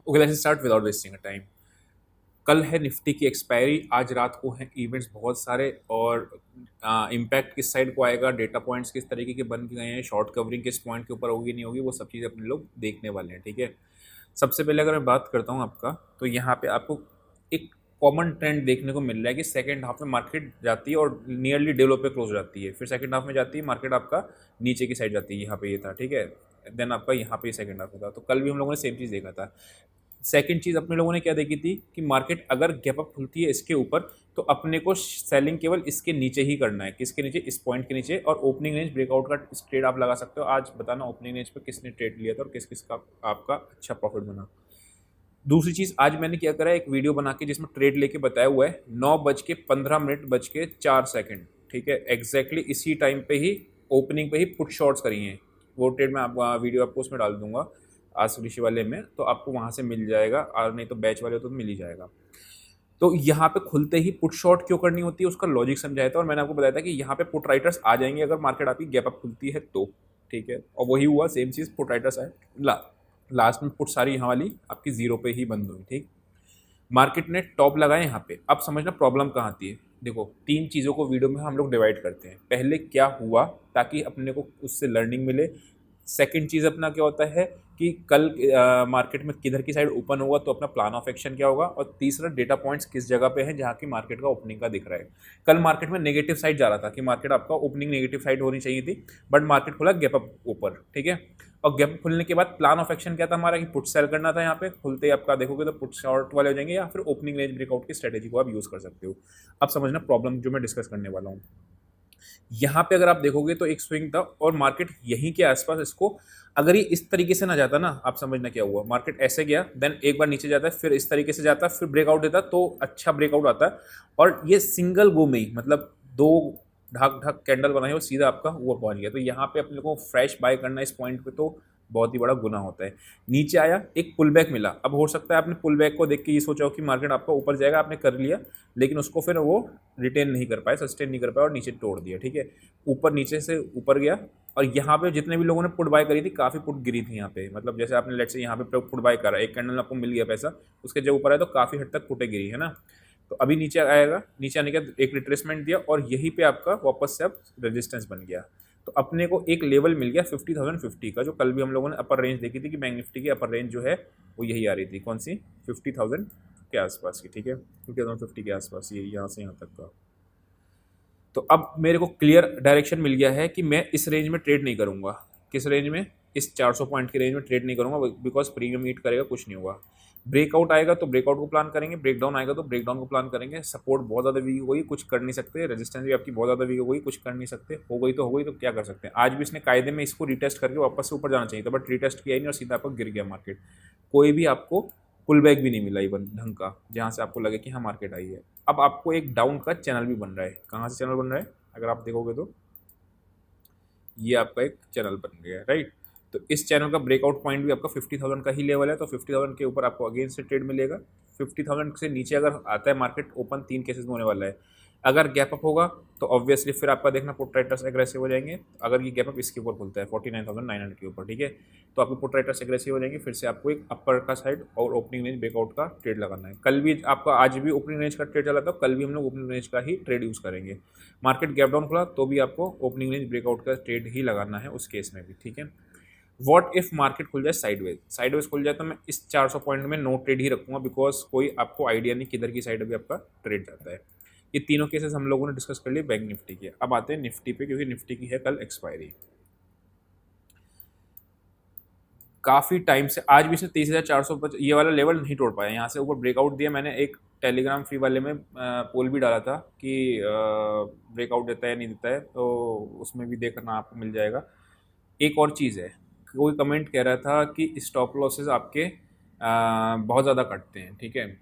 Okay, let's start without wasting time. कल है Nifty की एक्सपायरी, आज रात को हैं इवेंट्स बहुत सारे, और इम्पैक्ट किस साइड को आएगा, डेटा पॉइंट्स किस तरीके के बन के गए हैं, शॉर्ट कवरिंग किस पॉइंट के ऊपर होगी नहीं होगी, वो सब चीज़ें अपने लोग देखने वाले हैं। ठीक है, सबसे पहले अगर मैं बात करता हूँ आपका, तो यहाँ पे आपको एक कॉमन ट्रेंड देखने को मिल रहा है कि सेकंड हाफ में मार्केट जाती है और नियरली डेवलप पे क्लोज हो जाती है, फिर सेकंड हाफ में जाती है मार्केट आपका नीचे की साइड जाती है, यहाँ पे ये था। ठीक है, देन आपका यहाँ पे सेकंड हाफ में था, तो कल भी हम लोगों ने सेम चीज़ देखा था। सेकंड चीज़ अपने लोगों ने क्या देखी थी कि मार्केट अगर गैप अप खुलती है इसके ऊपर, तो अपने को सेलिंग केवल इसके नीचे ही करना है। किसके नीचे? इस पॉइंट के नीचे। और ओपनिंग रेंज ब्रेकआउट का ट्रेड आप लगा सकते हो। आज बताना ओपनिंग रेंज पर किसने ट्रेड लिया था और किस किस का आपका अच्छा प्रॉफिट बना। दूसरी चीज़, आज मैंने क्या करा है, एक वीडियो बना के जिसमें ट्रेड लेके बताया हुआ है 9:15 बज के 4 सेकंड। ठीक है, एग्जैक्टली इसी टाइम पे ही ओपनिंग पे ही पुट शॉर्ट्स करी हैं। वो ट्रेड मैं आप वीडियो आपको उसमें डाल दूंगा आज ऋषि वाले में, तो आपको वहाँ से मिल जाएगा, और नहीं तो बैच वाले तो मिल ही जाएगा। तो यहाँ पे खुलते ही पुट शॉर्ट क्यों करनी होती है, उसका लॉजिक समझाया था, और मैंने आपको बताया था कि यहाँ पे पुट राइटर्स आ जाएंगे अगर मार्केट आपकी गैप अप खुलती है तो। ठीक है, और वही हुआ, सेम चीज़, पुट राइटर्स आए, लास्ट में पुट सारी यहाँ वाली आपकी जीरो पे ही बंद हुई। ठीक, मार्केट ने टॉप लगाए यहाँ पे। अब समझना प्रॉब्लम कहाँ आती है। देखो, तीन चीज़ों को वीडियो में हम लोग डिवाइड करते हैं। पहले क्या हुआ, ताकि अपने को उससे लर्निंग मिले। सेकंड चीज़ अपना क्या होता है कि कल मार्केट में किधर की साइड ओपन होगा तो अपना प्लान ऑफ एक्शन क्या होगा। और तीसरा, डेटा पॉइंट्स किस जगह पे हैं जहाँ की मार्केट का ओपनिंग का दिख रहा है। कल मार्केट में नेगेटिव साइड जा रहा था कि मार्केट आपका ओपनिंग नेगेटिव साइड होनी चाहिए थी, बट मार्केट खुला गैप अप ऊपर। ठीक है, और गैप खुलने के बाद प्लान ऑफ एक्शन क्या था हमारा कि पुट सेल करना था। यहाँ पे खुलते ही आपका देखोगे तो पुट शॉर्ट वाले हो जाएंगे, या फिर ओपनिंग रेंज ब्रेकआउट की स्ट्रेटेजी को आप यूज़ कर सकते हो। अब समझना प्रॉब्लम जो मैं डिस्कस करने वाला हूँ। यहाँ पे अगर आप देखोगे तो एक स्विंग था, और मार्केट यहीं के आसपास इसको, अगर ये इस तरीके से ना जाता ना, आप समझना क्या हुआ। मार्केट ऐसे गया, देन एक बार नीचे जाता है, फिर इस तरीके से जाता है, फिर ब्रेकआउट देता है, तो अच्छा ब्रेकआउट आता है। और ये सिंगल गो में ही, मतलब दो ढक ढक कैंडल बनाई और सीधा आपका ऊपर पहुंच गया। तो यहाँ पे अपने को फ्रेश बाय करना इस पॉइंट पे तो बहुत ही बड़ा गुना होता है। नीचे आया, एक पुल बैक मिला। अब हो सकता है आपने पुल बैक को देख के ये सोचा हो कि मार्केट आपका ऊपर जाएगा, आपने कर लिया, लेकिन उसको फिर वो रिटेन नहीं कर पाए, सस्टेन नहीं कर पाए, और नीचे तोड़ दिया। ठीक है, ऊपर नीचे से ऊपर गया, और यहाँ पे जितने भी लोगों ने पुट बाय करी थी, काफ़ी पुट गिरी थी यहाँ पे। मतलब जैसे आपने लेट से यहाँ पे पुट बाय करा, एक कैंडल आपको मिल गया पैसा, उसके जब ऊपर आया तो काफ़ी हद तक पुटे गिरी है ना। तो अभी नीचे आएगा, नीचे आने के बाद एक रिट्रेसमेंट दिया, और यहीं पे आपका वापस से अब रेजिस्टेंस बन गया। तो अपने को एक लेवल मिल गया 50,050 का, जो कल भी हम लोगों ने अपर रेंज देखी थी कि बैंक निफ्टी की अपर रेंज जो है वो यही आ रही थी। कौन सी? 50,000 के आसपास की। ठीक है, 50,050 के आसपास, ये यहाँ से यहाँ तक का। तो अब मेरे को क्लियर डायरेक्शन मिल गया है कि मैं इस रेंज में ट्रेड नहीं करूंगा। किस रेंज में? इस 400 पॉइंट के रेंज में ट्रेड नहीं करूंगा, बिकॉज प्रीमियम मीट करेगा, कुछ नहीं होगा। ब्रेकआउट आएगा तो ब्रेकआउट को प्लान करेंगे, ब्रेकडाउन आएगा तो ब्रेकडाउन को प्लान करेंगे। सपोर्ट बहुत ज़्यादा वीक हो गई, कुछ कर नहीं सकते। रेजिस्टेंस भी आपकी बहुत ज़्यादा वीक हो गई, कुछ कर नहीं सकते। हो गई तो हो गई, तो क्या कर सकते हैं। आज भी इसने कायदे में इसको रिटेस्ट करके वापस से ऊपर जाना चाहिए था, बट रिटेस्ट किया ही नहीं, और सीधा आपको गिर गया मार्केट। कोई भी आपको पुल बैक भी नहीं मिला इवन ढंग का, जहाँ से आपको लगे कि हाँ मार्केट आई है। अब आपको एक डाउन का चैनल भी बन रहा है। कहाँ से चैनल बन रहा है? अगर आप देखोगे तो ये आपका एक चैनल बन गया है, राइट। तो इस चैनल का ब्रेकआउट पॉइंट भी आपका 50,000 का ही लेवल है, तो 50,000 के ऊपर आपको अगेन से ट्रेड मिलेगा। 50,000 से नीचे अगर आता है मार्केट, ओपन तीन केसेस में होने वाला है। अगर गैप अप होगा तो ऑब्वियसली फिर आपका देखना पुट राइटर्स एग्रेसिव हो जाएंगे। अगर ये गैप अप इसके ऊपर खुलता है 49,900 के ऊपर, ठीक है, तो आपके पुट राइटर्स एग्रेसिव हो जाएंगे। फिर से आपको एक अपर का साइड और ओपनिंग रेंज ब्रेकआउट का ट्रेड लगाना है। कल भी आपका, आज भी ओपनिंग रेंज का ट्रेड चला था, कल भी हम लोग ओपनिंग रेंज का ही ट्रेड यूज़ करेंगे। मार्केट गैप डाउन खुला तो भी आपको ओपनिंग रेंज ब्रेकआउट का ट्रेड ही लगाना है उस केस में भी। ठीक है, वॉट इफ मार्केट खुल जाए साइडवेज? साइडवेज खुल जाए तो मैं इस 400 पॉइंट में नो ट्रेड ही रखूंगा, बिकॉज कोई आपको आइडिया नहीं किधर की साइड अभी आपका ट्रेड जाता है। ये तीनों केसेस हम लोगों ने डिस्कस कर लिए बैंक निफ्टी के। अब आते हैं निफ्टी पे, क्योंकि निफ्टी की है कल एक्सपायरी। काफ़ी टाइम से आज भी इसने 30,400 ये वाला लेवल नहीं तोड़ पाया। यहाँ से ऊपर ब्रेकआउट दिया। मैंने एक टेलीग्राम फ्री वाले में पोल भी डाला था कि ब्रेकआउट देता है नहीं देता है, तो उसमें भी देखना आपको मिल जाएगा। एक और चीज़ है, कोई कमेंट कह रहा था कि स्टॉप लॉसेस आपके बहुत ज़्यादा कटते हैं। ठीक है,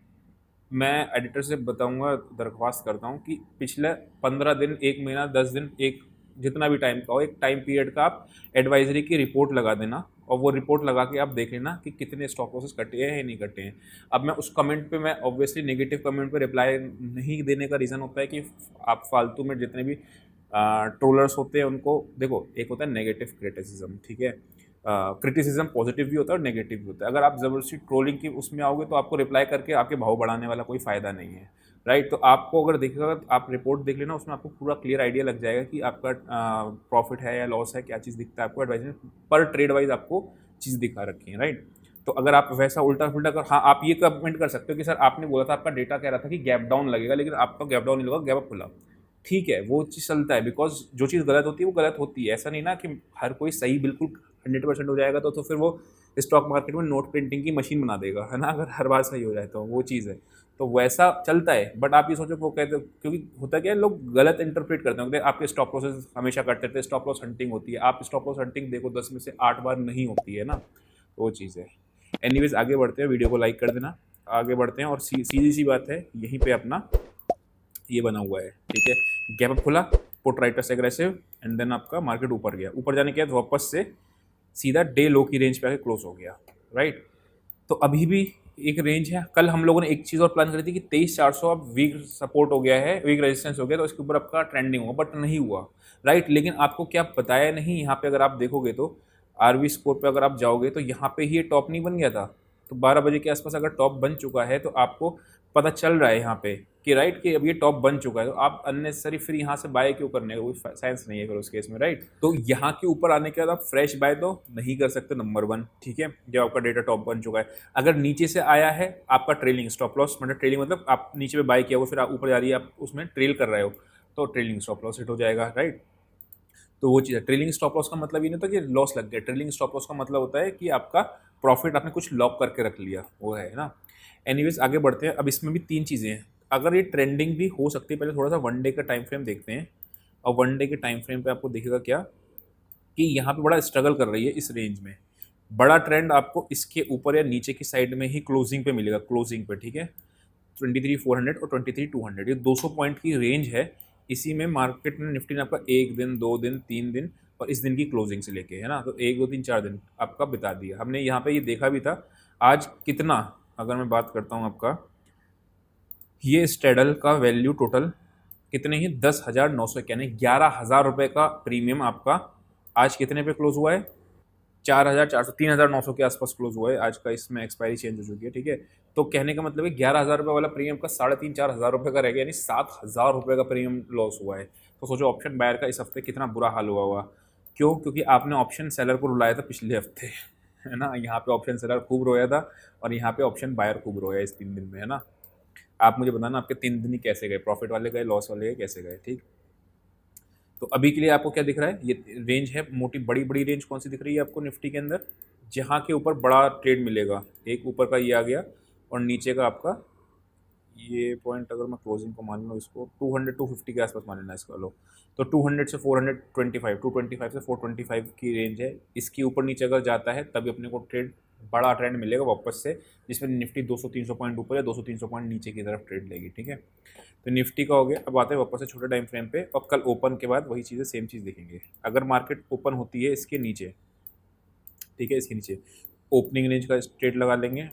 मैं एडिटर से बताऊंगा, दरख्वास्त करता हूँ कि पिछले 15 दिन, एक महीना, 10 दिन, एक जितना भी टाइम का हो, एक टाइम पीरियड का आप एडवाइजरी की रिपोर्ट लगा देना, और वो रिपोर्ट लगा के आप देख लेना कि कितने स्टॉप लॉसेस कटे हैं या नहीं कटे हैं। अब मैं उस कमेंट पे, मैं ऑब्वियसली नेगेटिव कमेंट पे रिप्लाई नहीं देने का रीज़न होता है कि आप फालतू में जितने भी ट्रोलर्स होते हैं उनको देखो। एक होता है नेगेटिव क्रिटिसिज्म, ठीक है, क्रिटिसिज्म पॉजिटिव भी होता है और नेगेटिव भी होता है। अगर आप ज़बरदस्ती ट्रोलिंग की उसमें आओगे तो आपको रिप्लाई करके आपके भाव बढ़ाने वाला कोई फ़ायदा नहीं है, राइट। तो आपको अगर देखिएगा, आप रिपोर्ट देख लेना, उसमें आपको पूरा क्लियर आइडिया लग जाएगा कि आपका प्रॉफिट है या लॉस है, क्या चीज़ दिखता है आपको। एडवाइस में पर ट्रेड वाइज आपको चीज़ दिखा रखी है, राइट। तो अगर आप वैसा उल्टा पुल्टा कर, हाँ आप ये कमेंट कर सकते हो कि सर आपने बोला था, आपका डेटा कह रहा था कि गैप डाउन लगेगा, लेकिन आपका गैप डाउन नहीं लगा, गैप अप खुला। ठीक है, वो चीज़ चलता है, बिकॉज जो चीज़ गलत होती है वो गलत होती है। ऐसा नहीं ना कि हर कोई सही बिल्कुल 100% हो जाएगा, तो फिर वो स्टॉक मार्केट में नोट प्रिंटिंग की मशीन बना देगा, है ना, अगर हर बार सही हो जाए तो वो चीज़ है। तो वैसा चलता है, बट आप ये सोचो वो कहते, क्योंकि होता क्या है, लोग गलत इंटरप्रेट करते हैं। आपके स्टॉप लॉसेस हमेशा करते थे, स्टॉप लॉस हंटिंग होती है, आप स्टॉप लॉस हंटिंग देखो 10 में से 8 बार नहीं होती है ना, तो वो चीज़ है। एनीवेज आगे बढ़ते हैं, वीडियो को लाइक कर देना, आगे बढ़ते हैं। और सीधी सी बात है, यहीं पे अपना ये बना हुआ है, ठीक है, गैप अप खुला, put writers aggressive, and then आपका मार्केट ऊपर गया, ऊपर जाने के बाद वापस से सीधा डे लो की रेंज पे आके क्लोज हो गया, राइट। तो अभी भी एक रेंज है। कल हम लोगों ने एक चीज़ और प्लान करी थी कि 23,400 अब वीक सपोर्ट हो गया है, वीक रेजिस्टेंस हो गया, तो इसके ऊपर आपका ट्रेंडिंग होगा, बट नहीं हुआ, राइट। लेकिन आपको क्या बताया नहीं, यहाँ पे अगर आप देखोगे तो आरवी स्कोर पे अगर आप जाओगे तो यहाँ पे ही ये टॉप नहीं बन गया था। तो 12 बजे के आसपास अगर टॉप बन चुका है तो आपको पता चल रहा है यहाँ पे कि राइट, कि अब ये टॉप बन चुका है, तो आप अननेसेसरी फिर यहाँ से बाय क्यों करने का, कोई साइंस नहीं है फिर उस केस में, राइट। तो यहाँ के ऊपर आने के बाद आप फ्रेश बाय तो नहीं कर सकते, नंबर 1, ठीक है, जब आपका डेटा टॉप बन चुका है। अगर नीचे से आया है आपका ट्रेलिंग स्टॉप लॉस, मतलब ट्रेलिंग मतलब आप नीचे पे बाय किया वो, फिर आप ऊपर जा रही है, आप उसमें ट्रेल कर रहे हो, तो ट्रेलिंग स्टॉप लॉस हिट हो जाएगा, राइट। तो वो चीज़ है। ट्रेलिंग स्टॉप लॉस का मतलब ये नहीं होता कि लॉस लग गया, ट्रेलिंग स्टॉप लॉस का मतलब होता है कि आपका प्रॉफिट आपने कुछ लॉक करके रख लिया, वो है ना। एनीवेज आगे बढ़ते हैं। अब इसमें भी 3 चीज़ें हैं, अगर ये ट्रेंडिंग भी हो सकती है, पहले थोड़ा सा 1 डे का टाइम फ्रेम देखते हैं। और 1 डे के टाइम फ्रेम पे आपको दिखेगा क्या कि यहाँ पे बड़ा स्ट्रगल कर रही है इस रेंज में। बड़ा ट्रेंड आपको इसके ऊपर या नीचे की साइड में ही क्लोजिंग पे मिलेगा, क्लोजिंग पे, ठीक है। 23,400 और 23,200, ये 200 पॉइंट की रेंज है। इसी में मार्केट में निफ्टी ने आपका 1 दिन, 2 दिन, 3 दिन और इस दिन की क्लोजिंग से लेके, है ना, तो 1, 2, 3, 4 दिन आपका बिता दिया हमने यहाँ पे। ये देखा भी था आज कितना, अगर मैं बात करता हूँ आपका, ये स्टेडल का वैल्यू टोटल कितने ही 10,900, यानी 11,000 रुपये का प्रीमियम आपका आज कितने पे क्लोज हुआ है, 4,400, 3,900 के आसपास क्लोज हुआ है आज का। इसमें एक्सपायरी चेंज हो चुकी है, ठीक है। तो कहने का मतलब है 11,000 रुपये वाला प्रीमियम का 3,500-4,000 रुपये का रह गया, यानी 7,000 रुपये का प्रीमियम लॉस हुआ है। तो सोचो ऑप्शन बायर का इस हफ्ते कितना बुरा हाल हुआ हुआ। क्यों? क्योंकि आपने ऑप्शन सेलर को रुलाया था पिछले हफ्ते, है ना। यहाँ पे ऑप्शन सेलर खूब रोया था और यहाँ पे ऑप्शन बायर खूब रोया इस 3 दिन में, है ना। आप मुझे बताना आपके 3 दिन ही कैसे गए, प्रॉफिट वाले गए, लॉस वाले गए, कैसे गए, ठीक। तो अभी के लिए आपको क्या दिख रहा है, ये रेंज है मोटी, बड़ी बड़ी रेंज कौन सी दिख रही है आपको निफ्टी के अंदर, जहाँ के ऊपर बड़ा ट्रेड मिलेगा। एक ऊपर का ये आ गया और नीचे का आपका ये पॉइंट, अगर मैं क्लोजिंग को मान लूँ, इसको 200 250 के आसपास मान लेना इसका लो, तो 200 से 425, 225 से 425 की रेंज है। इसके ऊपर नीचे अगर जाता है तभी अपने को ट्रेड, बड़ा ट्रेंड मिलेगा वापस से, जिसमें निफ्टी 200-300 पॉइंट ऊपर या 200-300 पॉइंट नीचे की तरफ ट्रेड लेगी, ठीक है। तो निफ्टी का हो गया। अब आते हैं वापस से छोटे टाइम फ्रेम पे, और कल ओपन के बाद वही चीज़ें सेम चीज़ देखेंगे। अगर मार्केट ओपन होती है इसके नीचे, ठीक है, इसके नीचे ओपनिंग रेंज का ट्रेड लगा लेंगे,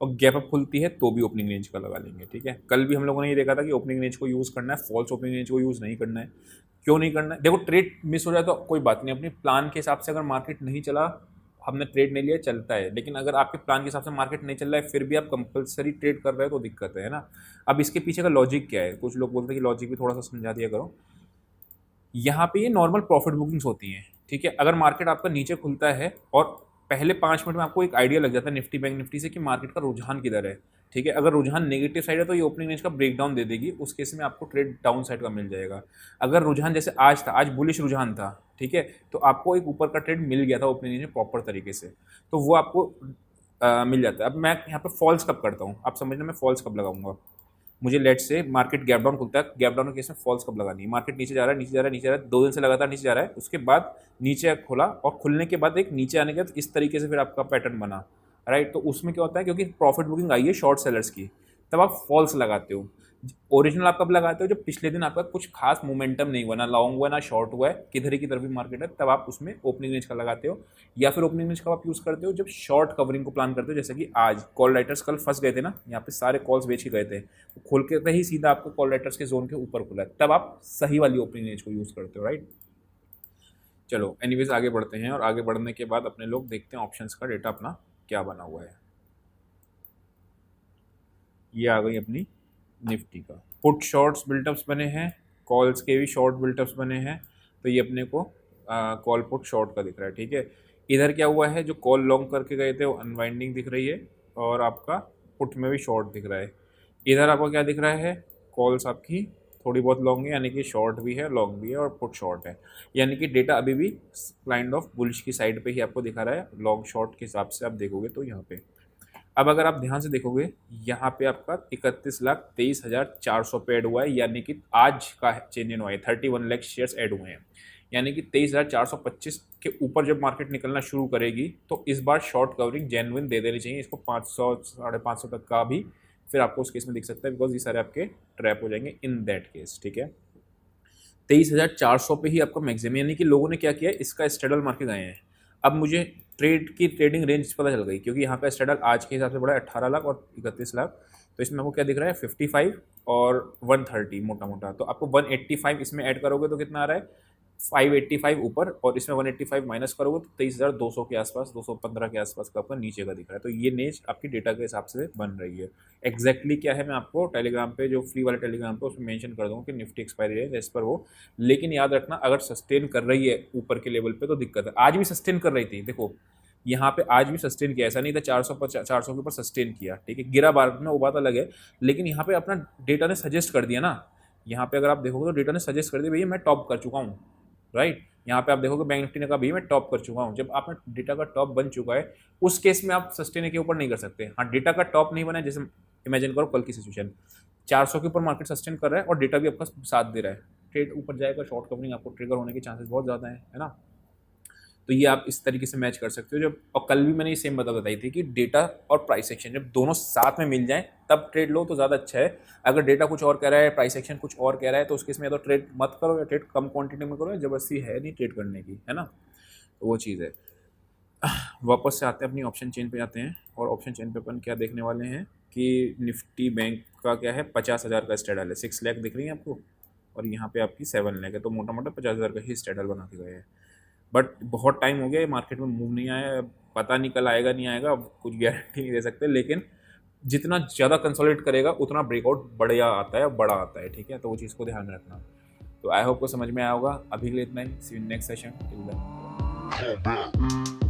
और गैप अप खुलती है तो भी ओपनिंग रेंज का लगा लेंगे, ठीक है। कल भी हम लोगों ने ये देखा था कि ओपनिंग रेंज को यूज़ करना है, फॉल्स ओपनिंग रेंज को यूज़ नहीं करना है। क्यों नहीं करना है? देखो ट्रेड मिस हो जाए तो कोई बात नहीं, अपने प्लान के हिसाब से अगर मार्केट नहीं चला, हमने ट्रेड नहीं लिया, चलता है। लेकिन अगर आपके प्लान के हिसाब से मार्केट नहीं चल रहा है फिर भी आप कंपलसरी ट्रेड कर रहे हो तो दिक्कत है ना। अब इसके पीछे का लॉजिक क्या है, कुछ लोग बोलते हैं कि लॉजिक भी थोड़ा सा समझा दिया करो। यहाँ पे ये नॉर्मल प्रॉफिट बुकिंग्स होती हैं, ठीक है। अगर मार्केट आपका नीचे खुलता है और पहले 5 मिनट में आपको एक आइडिया लग जाता है निफ्टी बैंक निफ्टी से कि मार्केट का रुझान किधर है, ठीक है। अगर रुझान नेगेटिव साइड है तो ये ओपनिंग रेंज का ब्रेकडाउन दे देगी, उस केस में आपको ट्रेड डाउन साइड का मिल जाएगा। अगर रुझान जैसे आज था, आज बुलिश रुझान था, ठीक है, तो आपको एक ऊपर का ट्रेड मिल गया था ओपनिंग रेंज में प्रॉपर तरीके से, तो वो आपको मिल जाता है। अब मैं यहाँ पे फॉल्स कब करता हूँ, आप समझना, मैं फॉल्स कब लगाऊंगा। मुझे लेट से मार्केट गैप डाउन खुलता है, गैप डाउन के केस में फॉल्स कब लगानी है। मार्केट नीचे जा रहा है, नीचे जा रहा है, नीचे जा रहा है, 2 दिन से लगातार नीचे जा रहा है, उसके बाद नीचे खुला और खुलने के बाद एक नीचे आने के बाद इस तरीके से फिर आपका पैटर्न बना, राइट। तो उसमें क्या होता है, क्योंकि प्रॉफिट बुकिंग आई है शॉर्ट सेलर्स की, तब आप फॉल्स लगाते हो। ओरिजिनल आप कब लगाते हो, जब पिछले दिन आपका कुछ खास मोमेंटम नहीं हुआ, ना लॉन्ग हुआ ना शॉर्ट हुआ है, किधर की तरफ भी मार्केट है, तब आप उसमें ओपनिंग रेंज का लगाते हो। या फिर ओपनिंग रेंज का आप यूज़ करते हो जब शॉर्ट कवरिंग को प्लान करते हो, जैसे कि आज कॉल राइटर्स कल फंस गए थे ना, यहाँ पे सारे कॉल्स बेच के गए थे, तो खोल के ही सीधा आपको कॉल राइटर्स के जोन के ऊपर खुला है, तब आप सही वाली ओपनिंग रेंज को यूज़ करते हो, राइट। चलो एनीवेज आगे बढ़ते हैं, और आगे बढ़ने के बाद अपने लोग देखते हैं ऑप्शंस का डेटा अपना क्या बना हुआ है। ये आ गई अपनी निफ्टी का पुट शॉर्ट्स बिल्टअप्स बने हैं, कॉल्स के भी शॉर्ट बिल्टअप्स बने हैं। तो ये अपने को कॉल पुट शॉर्ट का दिख रहा है, ठीक है। इधर क्या हुआ है, जो कॉल लॉन्ग करके गए थे वो अनवाइंडिंग दिख रही है, और आपका पुट में भी शॉर्ट दिख रहा है। इधर आपको क्या दिख रहा है, कॉल्स आपकी थोड़ी बहुत लॉन्ग है, यानी कि शॉर्ट भी है, लॉन्ग भी है, और पुट शॉर्ट है। यानी कि डेटा अभी भी काइंड ऑफ बुलिश की साइड पे ही आपको दिखा रहा है, लॉन्ग शॉर्ट के हिसाब से आप देखोगे तो यहाँ पे। अब अगर आप ध्यान से देखोगे, यहाँ पे आपका 31,23,400 पे ऐड हुआ है, यानी कि आज का चेंज इन हुआ है, 31 लाख शेयर्स ऐड हुए हैं। यानी कि 23,425 के ऊपर जब मार्केट निकलना शुरू करेगी तो इस बार शॉर्ट कवरिंग जेन्युइन दे देनी चाहिए इसको, 500 550 तक का भी फिर आपको उस केस में दिख सकता है, बिकॉज ये सारे आपके ट्रैप हो जाएंगे इन दैट केस, ठीक है। 23,400 पे ही आपका मैक्सिमम, यानी कि लोगों ने क्या किया, इसका स्ट्रेडल मार के गए हैं। अब मुझे ट्रेडिंग रेंज पता चल गई, क्योंकि यहाँ पे स्ट्रेडल आज के हिसाब से बड़ा है 18 लाख और 31 लाख। तो इसमें आपको क्या दिख रहा है, 55 और 130 मोटा मोटा। तो आपको 185 इसमें ऐड करोगे तो कितना आ रहा है, 585 ऊपर, और इसमें 185 माइनस करोगे तो 23,200 के आसपास, 215 के आसपास का आपका नीचे का दिख रहा है। तो ये नेच आपकी डेटा के हिसाब से बन रही है। एग्जैक्टली क्या है मैं आपको टेलीग्राम पे, जो फ्री वाले टेलीग्राम पे, उसमें मेंशन कर दूंगा कि निफ्टी एक्सपायरी है एज पर वो। लेकिन याद रखना, अगर सस्टेन कर रही है ऊपर के लेवल पे तो दिक्कत है। आज भी सस्टेन कर रही थी, देखो यहाँ पे आज भी सस्टेन किया, ऐसा नहीं था 400 के ऊपर सस्टेन किया, ठीक है। गिरा बार में वो बात अलग है, लेकिन यहाँ पे अपना डेटा ने सजेस्ट कर दिया ना। यहाँ पे अगर आप देखोगे तो डेटा ने सजेस्ट कर दिया, भैया मैं टॉप कर चुका हूँ, राइट। यहाँ पे आप देखोगे बैंक निफ्टी ने कहा भैया मैं टॉप कर चुका हूँ। जब आपने डेटा का टॉप बन चुका है, उस केस में आप सस्टेन के ऊपर नहीं कर सकते। हाँ, डेटा का टॉप नहीं बना है, जैसे इमेजिन करो कल की सिचुएशन, 400 के ऊपर मार्केट सस्टेन कर रहा है और डेटा भी आपका साथ दे रहा है, ट्रेड ऊपर जाएगा, शॉर्ट कवरिंग आपको ट्रिगर होने के चांसेस बहुत ज़्यादा है ना। तो ये आप इस तरीके से मैच कर सकते हो। जब, और कल भी मैंने ये सेम बताई थी कि डेटा और प्राइस एक्शन जब दोनों साथ में मिल जाएं तब ट्रेड लो तो ज़्यादा अच्छा है। अगर डेटा कुछ और कह रहा है, प्राइस एक्शन कुछ और कह रहा है, तो उस केस में या तो ट्रेड मत करो, या ट्रेड कम क्वांटिटी में करो, जबरदस्ती है नहीं ट्रेड करने की, है ना। तो वो चीज़ है। वापस से आते हैं अपनी ऑप्शन चेन पे जाते हैं, और ऑप्शन चेन पे अपन क्या देखने वाले हैं कि निफ्टी बैंक का क्या है, 50,000 का स्ट्रेडल है, 6 लाख दिख रही है आपको, और यहाँ पे आपकी 7 लाख है। तो मोटा मोटा 50,000 का ही स्ट्रेडल बना के गए हैं। बट बहुत टाइम हो गया मार्केट में मूव नहीं आया, पता नहीं कल आएगा नहीं आएगा, कुछ गारंटी नहीं दे सकते। लेकिन जितना ज़्यादा कंसोलिडेट करेगा उतना ब्रेकआउट बढ़िया आता है, बड़ा आता है, ठीक है। तो वो चीज़ को ध्यान में रखना। तो आई होप को समझ में आया होगा। अभी के लिए इतना ही, see you next session, till then.